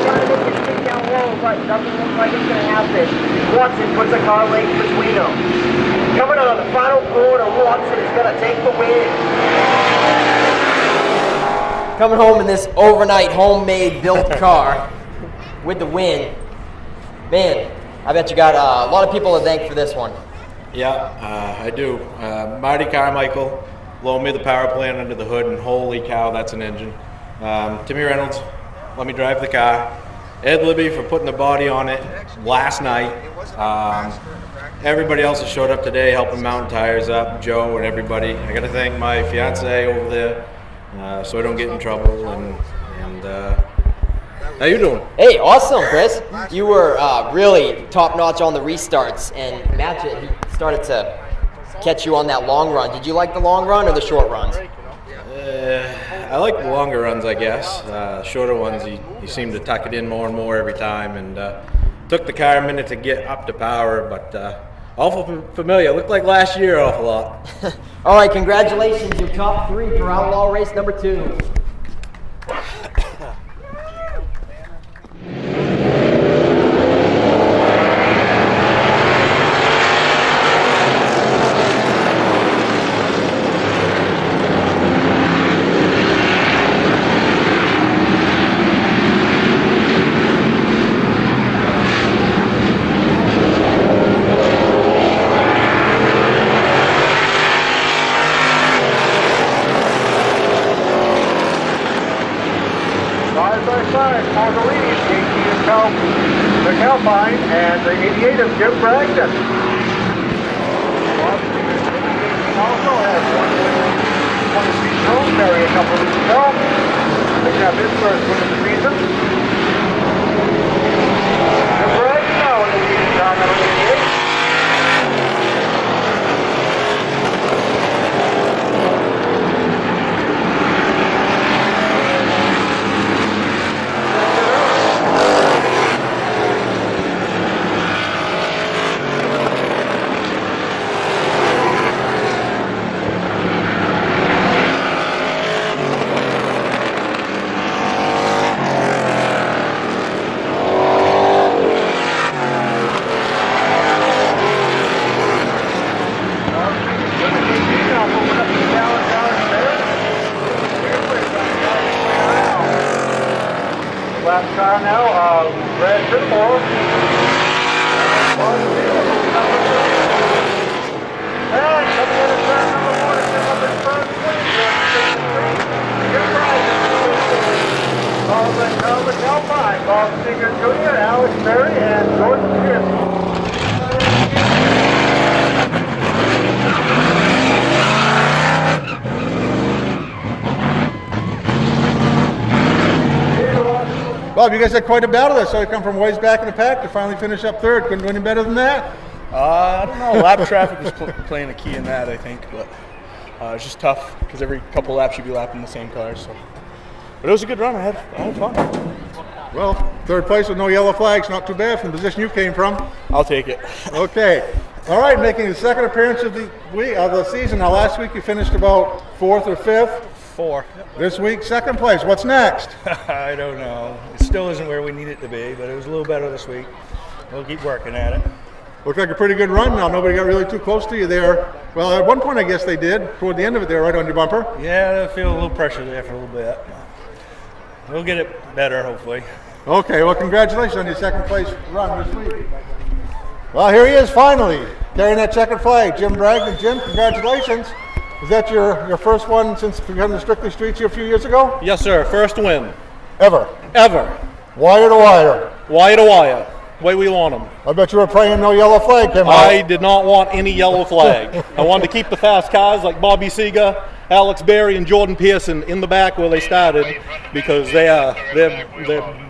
Trying to make it stick down low, but nothing looks like it's going to happen. Watson puts a car lane between them. Coming out of the final corner, Watson is going to take the win. Coming home in this overnight homemade built car with the win. Man, I bet you got a lot of people to thank for this one. Yeah, I do. Marty Carmichael loaned me the power plant under the hood, and holy cow, that's an engine. Timmy Reynolds let me drive the car. Ed Libby for putting the body on it last night. Everybody else that showed up today helping mount tires up, Joe and everybody. I got to thank my fiance over there so I don't get in trouble. And how you doing? Hey, awesome, Chris. You were really top-notch on the restarts, and Matchett, he started to catch you on that long run. Did you like the long run or the short runs? I like the longer runs, I guess. Shorter ones, you seem to tuck it in more and more every time, and took the car a minute to get up to power, but awful familiar. Looked like last year an awful lot. All right, congratulations. Your top 3 for Outlaw race number 2. And the 88 of Jim Bragdon. Also has one of Steve Rosemary a couple of weeks ago. They have his first win of the season. Jim Bragdon now in the lead car number 88. Last car now, Brad Trimble. And coming in at turn number 1 to pick up his first win. Jim Bragdon. Followed by Calvin Alpine, Bob Seeger Jr., Alex Berry, and Jordan Pierce. Bob, you guys had quite a battle there. So you come from ways back in the pack to finally finish up third. Couldn't do any better than that. I don't know. Lap traffic was playing a key in that, I think. But it's just tough because every couple laps you'd be lapping the same cars. So, but it was a good run. I had fun. Well, third place with no yellow flags, not too bad from the position you came from. I'll take it. Okay. All right, making the second appearance of the season. Now, last week you finished about 4th or 5th. 4. This week, second place. What's next? I don't know. It still isn't where we need it to be, but it was a little better this week. We'll keep working at it. Looks like a pretty good run now. Nobody got really too close to you there. Well, at one point, I guess they did. Toward the end of it there, right on your bumper. Yeah, I feel a little pressure there for a little bit. We'll get it better, hopefully. Okay, well, congratulations on your second place run this week. Well, here he is finally, carrying that checkered flag. Jim Bragdon. Jim, congratulations. Is that your first one since becoming the Strictly Streets here a few years ago? Yes, sir. First win. Ever? Ever. Wire to wire. Wire to wire. Way we want them. I bet you were praying no yellow flag came out. I did not want any yellow flag. I wanted to keep the fast cars like Bobby Seeger, Alex Berry, and Jordan Pearson in the back where they started because they're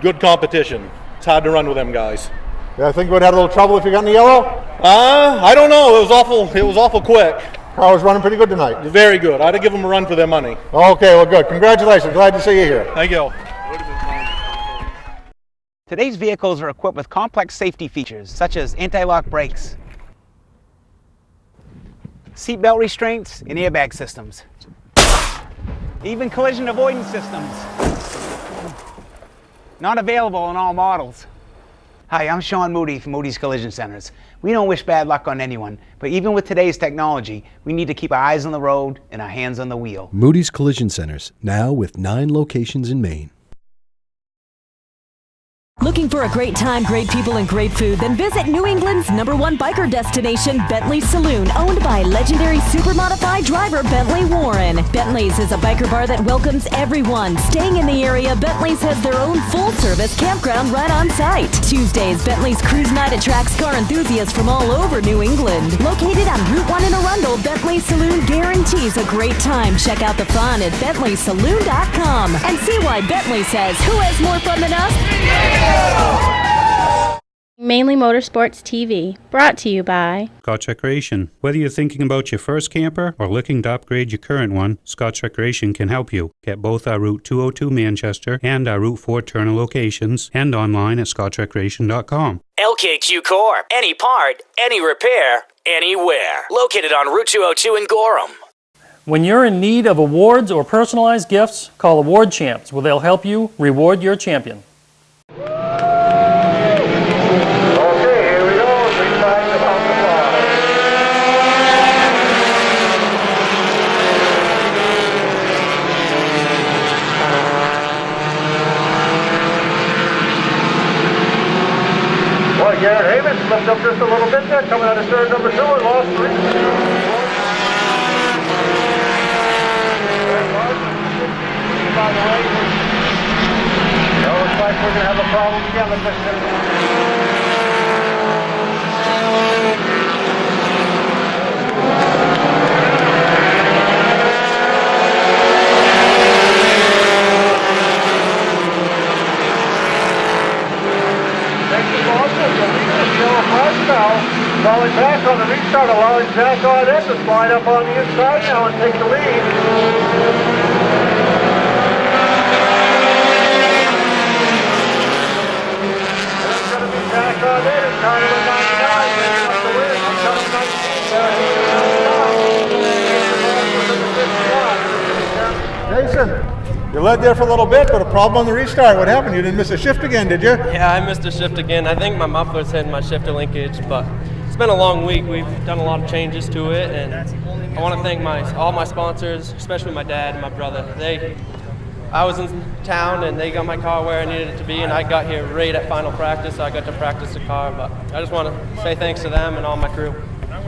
good competition. It's hard to run with them guys. Yeah, I think you would have had a little trouble if you got in the yellow? I don't know. It was awful quick. Car was running pretty good tonight. Very good. I had to give them a run for their money. Okay, well, good. Congratulations. Glad to see you here. Thank you. Today's vehicles are equipped with complex safety features such as anti-lock brakes, seatbelt restraints, and airbag systems, even collision avoidance systems. Not available in all models. Hi, I'm Sean Moody from Moody's Collision Centers. We don't wish bad luck on anyone, but even with today's technology, we need to keep our eyes on the road and our hands on the wheel. Moody's Collision Centers, now with 9 locations in Maine. Looking for a great time, great people, and great food? Then visit New England's #1 biker destination, Bentley's Saloon, owned by legendary super-modified driver Bentley Warren. Bentley's is a biker bar that welcomes everyone. Staying in the area, Bentley's has their own full-service campground right on site. Tuesdays, Bentley's Cruise Night attracts car enthusiasts from all over New England. Located on Route 1 in Arundel, Bentley's Saloon guarantees a great time. Check out the fun at BentleySaloon.com and see why Bentley says, who has more fun than us? Mainly Motorsports TV, brought to you by Scotch Recreation. Whether you're thinking about your first camper or looking to upgrade your current one, Scotch Recreation can help you. Get both our Route 202 Manchester and our Route 4 Turner locations and online at scotchrecreation.com. LKQ Corp. Any part, any repair, anywhere. Located on Route 202 in Gorham. When you're in need of awards or personalized gifts, call Award Champs, where they'll help you reward your champion. Garrett Heyman slipped up just a little bit there, coming out of turn number 2 and lost 3. By the way, it looks like we're going to have a problem again with this. Falling back on the restart, allowing Zach Audette to slide up on the inside now and take the lead. It's going to be Zach Audette and car number 99 making up the win. I'm coming 19. Jason, you led there for a little bit, but a problem on the restart. What happened? You didn't miss a shift again, did you? Yeah, I missed a shift again. I think my muffler's hitting my shifter linkage, but it's been a long week. We've done a lot of changes to it, and I want to thank all my sponsors, especially my dad and my brother. I was in town, and they got my car where I needed it to be, and I got here right at final practice, so I got to practice the car. But I just want to say thanks to them and all my crew.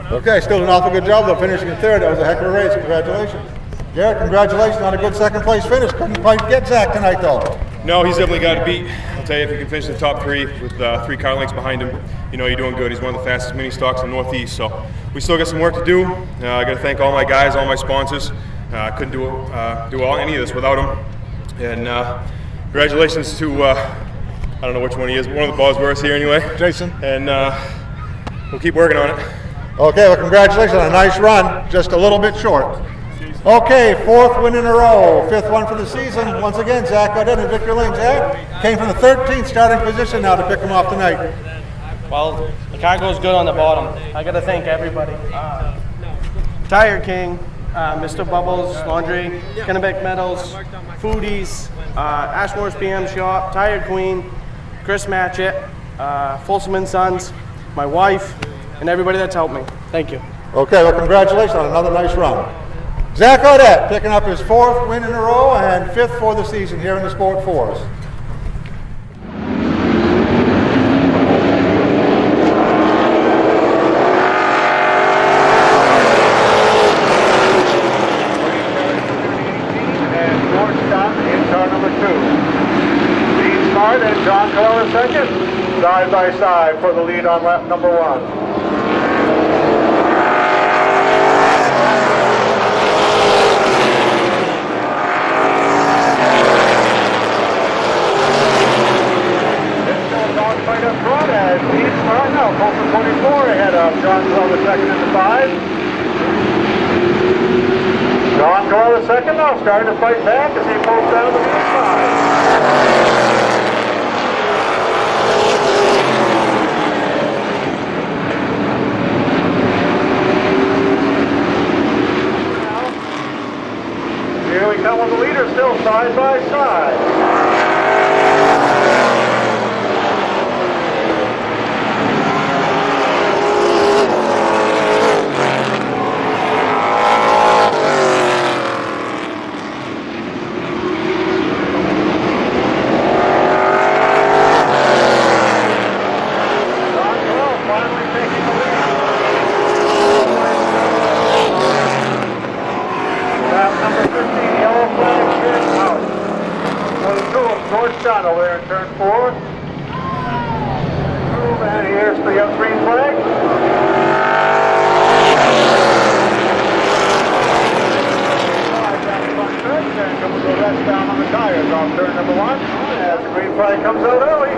Okay, still an awful good job, though, finishing in third. That was a heck of a race. Congratulations. Garrett, congratulations on a good second place finish. Couldn't quite get Zach tonight, though. No, he's definitely got to beat. I'll tell you, if he can finish in the top 3 with 3 car lengths behind him, you know you're doing good. He's one of the fastest mini stocks in the Northeast, so we still got some work to do. I got to thank all my guys, all my sponsors. I couldn't do any of this without them. And congratulations to I don't know which one he is, but one of the Bosworths here anyway. Jason. And we'll keep working on it. Okay, well, congratulations on a nice run. Just a little bit short. Okay, 4th win in a row, 5th one for the season. Once again, Zach Audette and Victor Lane. Zach came from the 13th starting position now to pick him off tonight. Well, the car goes good on the bottom. I got to thank everybody. Tire King, Mr. Bubbles Laundry, Kennebec Metals, Foodies, Ashmore's PM Shop, Tire Queen, Chris Matchett, Folsom and Sons, my wife, and everybody that's helped me. Thank you. Okay, well, congratulations on another nice run. Zach Audette picking up his 4th win in a row and 5th for the season here in the Sport Force. And John Coyle in second, side by side for the lead on lap number 1. Dogfight up front as Dean Smart now pulls from 24 ahead of John Coyle the second in the 5. John Coyle the second now starting to fight back as he pulls down to the inside. Here we come with the leader still side by side. Done over there in turn 4. And here's the green flag. And comes the rest down on the tires off turn number 1. As the green flag comes out early.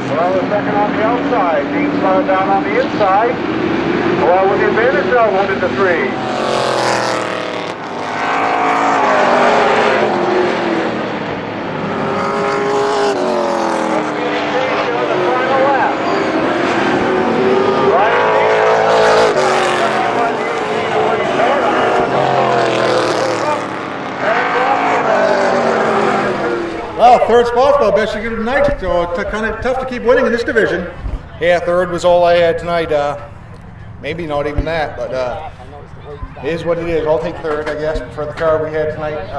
Well, the second on the outside. Dean slowed down on the inside. Well, with the advantage now 1 into 3. Well, 3rd spot's about best you can do tonight, so it's kind of tough to keep winning in this division. Yeah, 3rd was all I had tonight. Maybe not even that, but it is what it is. I'll take 3rd, I guess, for the car we had tonight.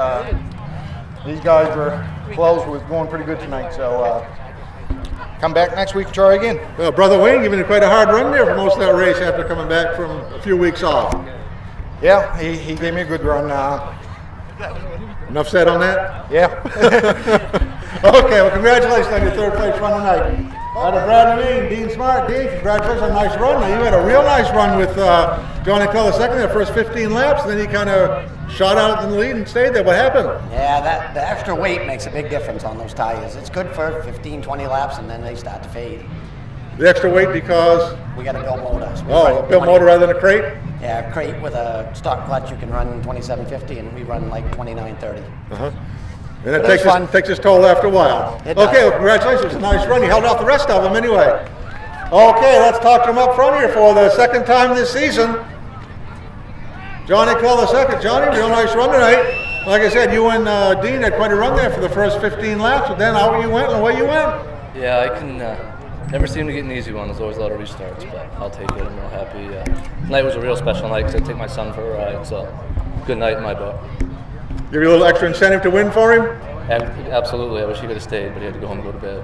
These guys were close, was going pretty good tonight, so come back next week and try again. Well, Brother Wayne giving it quite a hard run there for most of that race after coming back from a few weeks off. Yeah, he gave me a good run. Enough said on that? Yeah. Okay, well, congratulations on your 3rd place run tonight. Out of Brad Levine, Dean Smart. Dean, congratulations on a nice run. Now, you had a real nice run with Johnny Cole II the first 15 laps, and then he kind of shot out in the lead and stayed there. What happened? Yeah, the extra weight makes a big difference on those tires. It's good for 15, 20 laps, and then they start to fade. The extra weight because? We got a built motor. So a built motor rather than a crate? Yeah, a crate with a stock clutch, you can run 2750, and we run like 2930. Uh-huh. And it takes its toll after a while. Okay, well, congratulations. It was a nice run. You held off the rest of them anyway. Okay, let's talk to him up front here for the 2nd time this season. Johnny Cole II. Johnny, real nice run tonight. Like I said, you and Dean had quite a run there for the first 15 laps, but then out you went and away you went. Yeah, I can never seem to get an easy one. There's always a lot of restarts, but I'll take it. I'm real happy. Tonight was a real special night because I take my son for a ride, so good night in my book. Give you a little extra incentive to win for him? Absolutely. I wish he could have stayed, but he had to go home and go to bed.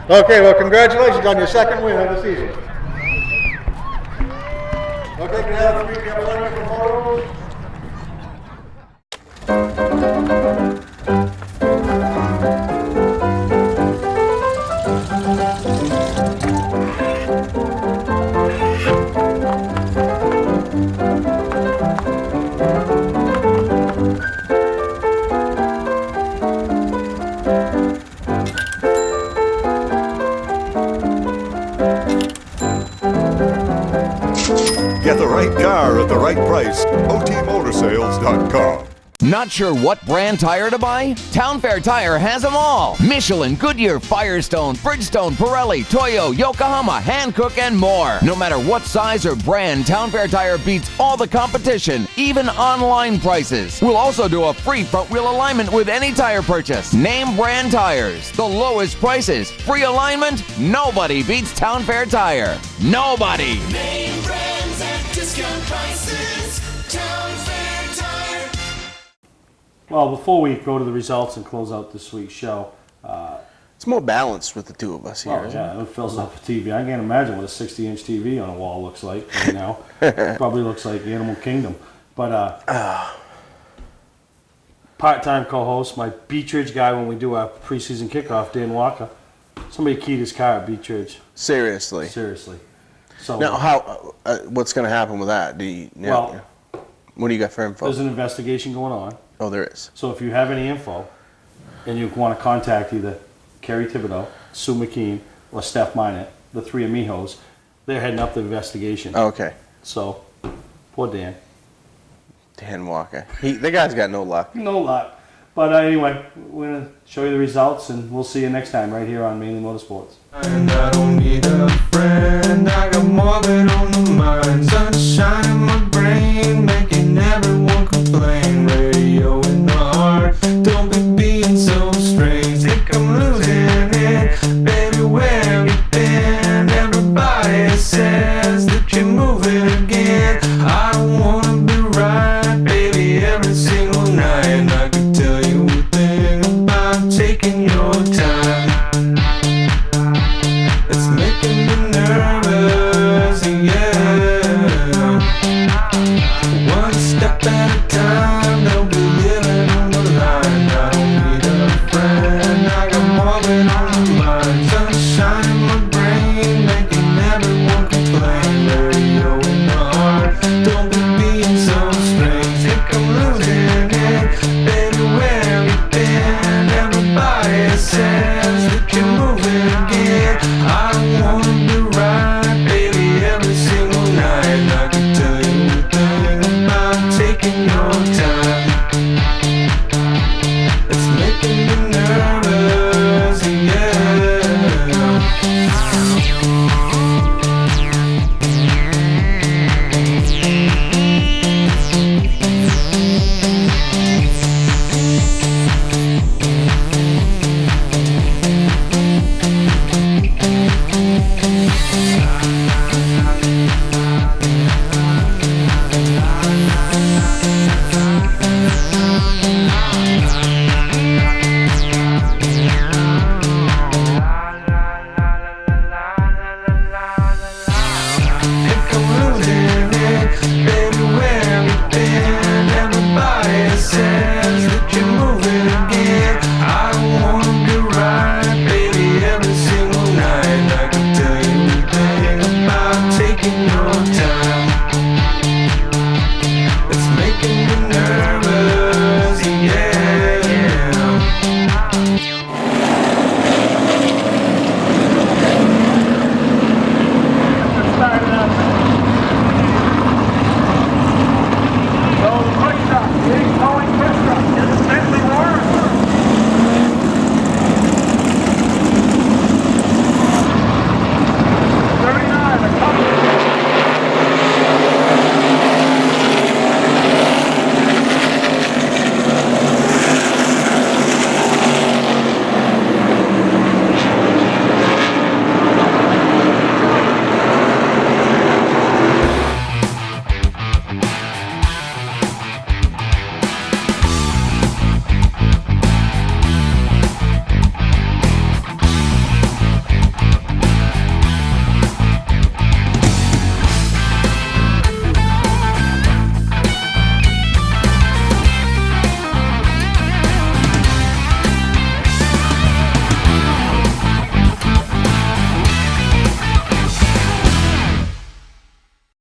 Okay, well, congratulations on your 2nd win of the season. Okay, can I have 3 plenty for photos? Get the right car at the right price. OTMotorsales.com. Not sure what brand tire to buy? Town Fair Tire has them all. Michelin, Goodyear, Firestone, Bridgestone, Pirelli, Toyo, Yokohama, Hankook, and more. No matter what size or brand, Town Fair Tire beats all the competition, even online prices. We'll also do a free front wheel alignment with any tire purchase. Name brand tires, the lowest prices, free alignment. Nobody beats Town Fair Tire. Nobody. Name brands at discount prices. Town Fair Tire. Well, before we go to the results and close out this week's show, it's more balanced with the two of us here. Oh, yeah, it fills up a TV. I can't imagine what a 60-inch TV on a wall looks like right now. Probably looks like Animal Kingdom. But part-time co-host, my Beach Ridge guy when we do our preseason kickoff, Dan Walker. Somebody keyed his car at Beach Ridge. Seriously. So now, how? What's going to happen with that? What do you got for info? There's an investigation going on. Oh, there is. So if you have any info, and you want to contact either Kerry Thibodeau, Sue McKean, or Steph Minot, the three amigos, they're heading up the investigation. Okay. So, poor Dan. Dan Walker. The guy's got no luck. No luck. But anyway, we're going to show you the results, and we'll see you next time right here on Mainly Motorsports. And I don't need a friend, I got more than on the mind. Sunshine in my brain, making everyone complain. Radio in the heart, don't be being so strange. Think I'm losing it, baby, where have you been? Everybody says that you're moving again. I don't wanna be right, baby, every single night. And I could tell you a thing about taking your time. It's making me nervous, yeah. One step at a time, don't be living on the line. I don't need a friend, I got more than I